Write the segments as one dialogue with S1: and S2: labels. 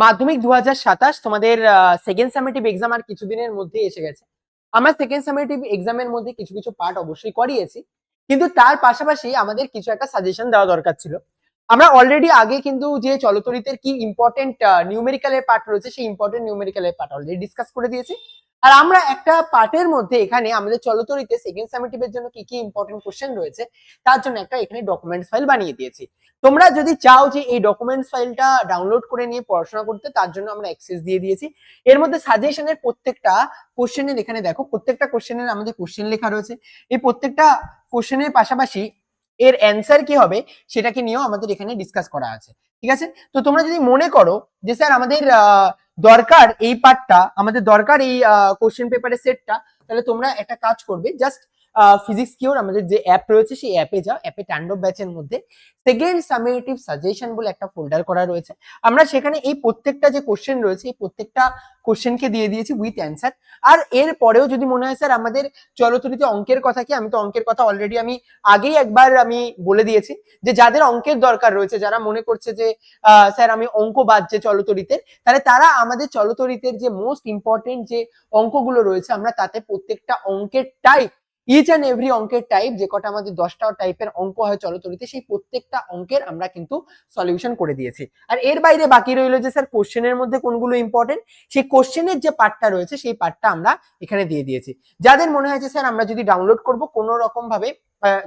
S1: মাধ্যমিক 2027 তোমাদের second summative exam আর কিছুদিনের মধ্যে এসে গেছে। আমরা সেকেন্ড সামেটিভ এক্সামের মধ্যে কিছু কিছু পার্ট অবশ্যই করিয়েছি, কিন্তু তার পাশাপাশি আমাদের কিছু একটা সাজেশন দেওয়া দরকার ছিল। আমরা অলরেডি আগে কিন্তু যে চলতরিতের কি ইম্পর্টেন্ট নিউমেরিক্যালের পার্ট রয়েছে সেই ইম্পর্টেন্ট নিউমেরিক্যালের পার্ট অলরেডি ডিসকাস করে দিয়েছি। আর আমরা একটা পার্টের মধ্যে এখানে আমাদের চলতরিতে সেকেন্ড সামেটিভের জন্য কি কি ইম্পর্টেন্ট কোশ্চেন রয়েছে তার জন্য একটা এখানে ডকুমেন্টস ফাইল বানিয়ে দিয়েছি। তোমরা যদি চাও যে এই ডকুমেন্টস ফাইলটা ডাউনলোড করে নিয়ে পড়াশোনা করতে, তার জন্য আমরা অ্যাক্সেস দিয়ে দিয়েছি। এর মধ্যে সাজেশনের প্রত্যেকটা কোশ্চেনের এখানে দেখো প্রত্যেকটা কোশ্চেনের আমাদের কোশ্চেন লেখা রয়েছে। এই প্রত্যেকটা কোশ্চেনের পাশাপাশি এর অ্যান্সার কি হবে সেটাকে নিয়েও আমাদের এখানে ডিসকাস করা আছে। ঠিক আছে, তো তোমরা যদি মনে করো যে স্যার আমাদের দরকার এই পার্টটা, আমাদের দরকার এই কোশ্চেন পেপারের সেটটা, তাহলে তোমরা একটা কাজ করবে, জাস্ট ফিজিক্স কিওর আমাদের যে অ্যাপ রয়েছে সেই অ্যাপে যাও। অ্যাপে ট্যান্ডব ব্যাচের মধ্যে সেকেন্ড সামেটিভ সাজেশন বলে একটা ফোল্ডার করা রয়েছে। আমরা সেখানে এই প্রত্যেকটা যে কোশ্চেন রয়েছে এই প্রত্যেকটা কোশ্চেনকে দিয়ে দিয়েছি উইথ অ্যান্সার। আর এর পরেও যদি মনে হয় স্যার আমাদের চলতরিতে অঙ্কের কথা কি, আমি তো অঙ্কের কথা অলরেডি আমি আগেই একবার আমি বলে দিয়েছি যে যাদের অঙ্কের দরকার রয়েছে, যারা মনে করছে যে স্যার আমি অঙ্ক বাজছে চলতরিতে, তাহলে তারা আমাদের চলতরিতের যে মোস্ট ইম্পর্টেন্ট যে অঙ্কগুলো রয়েছে আমরা তাতে প্রত্যেকটা অঙ্কের টাইপ, ইচ অ্যান্ড এভরি অঙ্কের টাইপ, যে কটা আমাদের 10টা টাইপের অঙ্ক হয় চলতরিতে, সেই প্রত্যেকটা অঙ্কের আমরা কিন্তু সলিউশন করে দিয়েছি। আর এর বাইরে বাকি রইলো যে স্যার কোশ্চেনের মধ্যে কোনগুলো ইম্পর্টেন্ট, সেই কোশ্চেনের যে পার্টটা রয়েছে সেই পার্টটা আমরা এখানে দিয়ে দিয়েছি। যাদের মনে হয় যে স্যার আমরা যদি ডাউনলোড করব কোনো রকম ভাবে,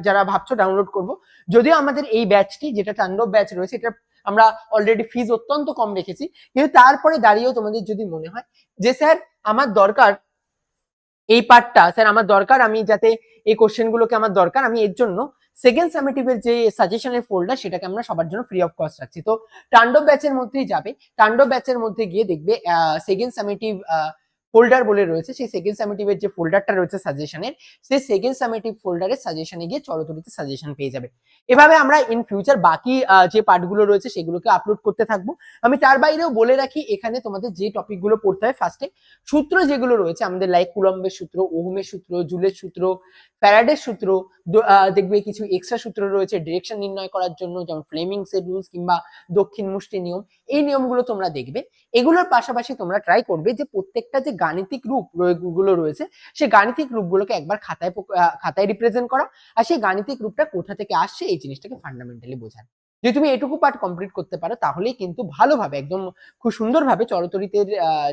S1: যারা ভাবছো ডাউনলোড করব, যদিও আমাদের এই ব্যাচটি যেটা তাণ্ডব ব্যাচ রয়েছে এটা আমরা অলরেডি ফিজ অত্যন্ত কম রেখেছি, কিন্তু তারপরে দাঁড়িয়েও তোমাদের যদি মনে হয় যে স্যার আমার দরকার এই পার্টটা, স্যার আমার দরকার, আমি যাতে এই কোশ্চেনগুলোকে আমার দরকার, আমি এর জন্য সেকেন্ড সামেটিভের যে সাজেশনের ফোল্ডার সেটাকে আমরা সবার জন্য ফ্রি অফ কস্ট রাখছি। তো তাণ্ডব ব্যাচের মধ্যেই যাবে, তাণ্ডব ব্যাচের মধ্যে গিয়ে দেখবে সেকেন্ড সামেটিভ ফোল্ডার বলে রয়েছে, সেই সেকেন্ড সামেটিভের যে ফোল্ডারটা রয়েছে সাজেশনের, সেই সেকেন্ড সামেটিভ ফোল্ডারের সাজেশনে গিয়ে চলতরিতে সাজেশন পেয়ে যাবে। এভাবে আমরা ইন ফিউচার বাকি যে পার্টগুলো রয়েছে সেগুলোকে আপলোড করতে থাকবো। আমি তার বাইরেও বলে রাখি এখানে তোমাদের যে টপিকগুলো পড়তে হয়, ফার্স্টে সূত্র যেগুলো রয়েছে আমাদের, লাইক কুলম্বের সূত্র, ওহমের সূত্র, জুলের সূত্র, ফ্যারাডের সূত্র, দেখবে কিছু এক্সট্রা সূত্র রয়েছে ডিরেকশন নির্ণয় করার জন্য, যেমন ফ্লেমিংস এর রুলস কিংবা দক্ষিণ মুষ্টি নিয়ম, এই নিয়মগুলো তোমরা দেখবে। এগুলোর পাশাপাশি তোমরা ট্রাই করবে যে প্রত্যেকটা যে গাণিতিক রূপ গুলো রয়েছে সেই গাণিতিক রূপগুলোকে একবার খাতায় রিপ্রেজেন্ট করা, আর সেই গাণিতিক রূপটা কোথা থেকে আসছে এই জিনিসটাকে ফান্ডামেন্টালি বোঝানো। যদি তুমি এটুকু পার্ট কমপ্লিট করতে পারো তাহলেই কিন্তু ভালোভাবে একদম খুব সুন্দরভাবে চলতরিতের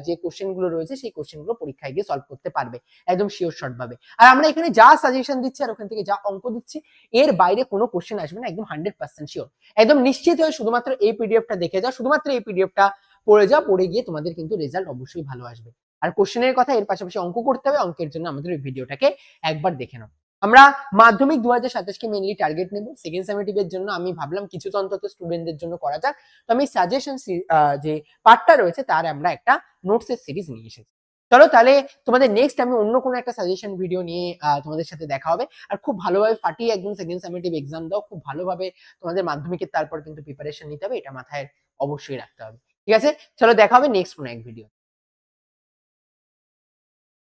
S1: যে কোশ্চেন গুলো রয়েছে সেই কোশ্চেন গুলো পরীক্ষায় গিয়ে সলভ করতে পারবে একদম শিওর শর্ট ভাবে। আর আমরা এখানে যা সাজেশন দিচ্ছি আর ওখান থেকে যা অঙ্ক দিচ্ছি এর বাইরে কোনো কোশ্চেন আসবে না, একদম 100% শিওর। একদম নিশ্চিত হয়ে শুধুমাত্র এই পিডিএফটা দেখে যাও, শুধুমাত্র এই পিডিএফটা পড়ে যাও, পড়ে গিয়ে তোমাদের কিন্তু রেজাল্ট অবশ্যই ভালো আসবে। আর কোশ্চেনের কথা, এর পাশাপাশি অঙ্ক করতে হবে, অঙ্কের জন্য আমাদের এই ভিডিওটাকে একবার দেখে নাও। আমরা মাধ্যমিক 2027 কে মেইনলি টার্গেট নেব। সেকেন্ড সামেটিভের জন্য আমি ভাবলাম কিছু তো অন্তত স্টুডেন্টদের জন্য করা যাক, তো আমি সাজেশন যে পার্টটা রয়েছে তার আমরা একটা নোটসের সিরিজ নিয়ে এসেছি। চলো তাহলে তোমাদের নেক্সট আমি অন্য কোনো একটা সাজেশন ভিডিও নিয়ে তোমাদের সাথে দেখা হবে। আর খুব ভালোভাবে ফাটিয়ে একদম সেকেন্ড সামেটিভ এক্সাম দাও, খুব ভালোভাবে তোমাদের মাধ্যমিকের তারপর কিন্তু প্রিপারেশন নিতে হবে, এটা মাথায় অবশ্যই রাখতে হবে। ঠিক আছে, চলো দেখা হবে নেক্সট কোনো এক ভিডিও।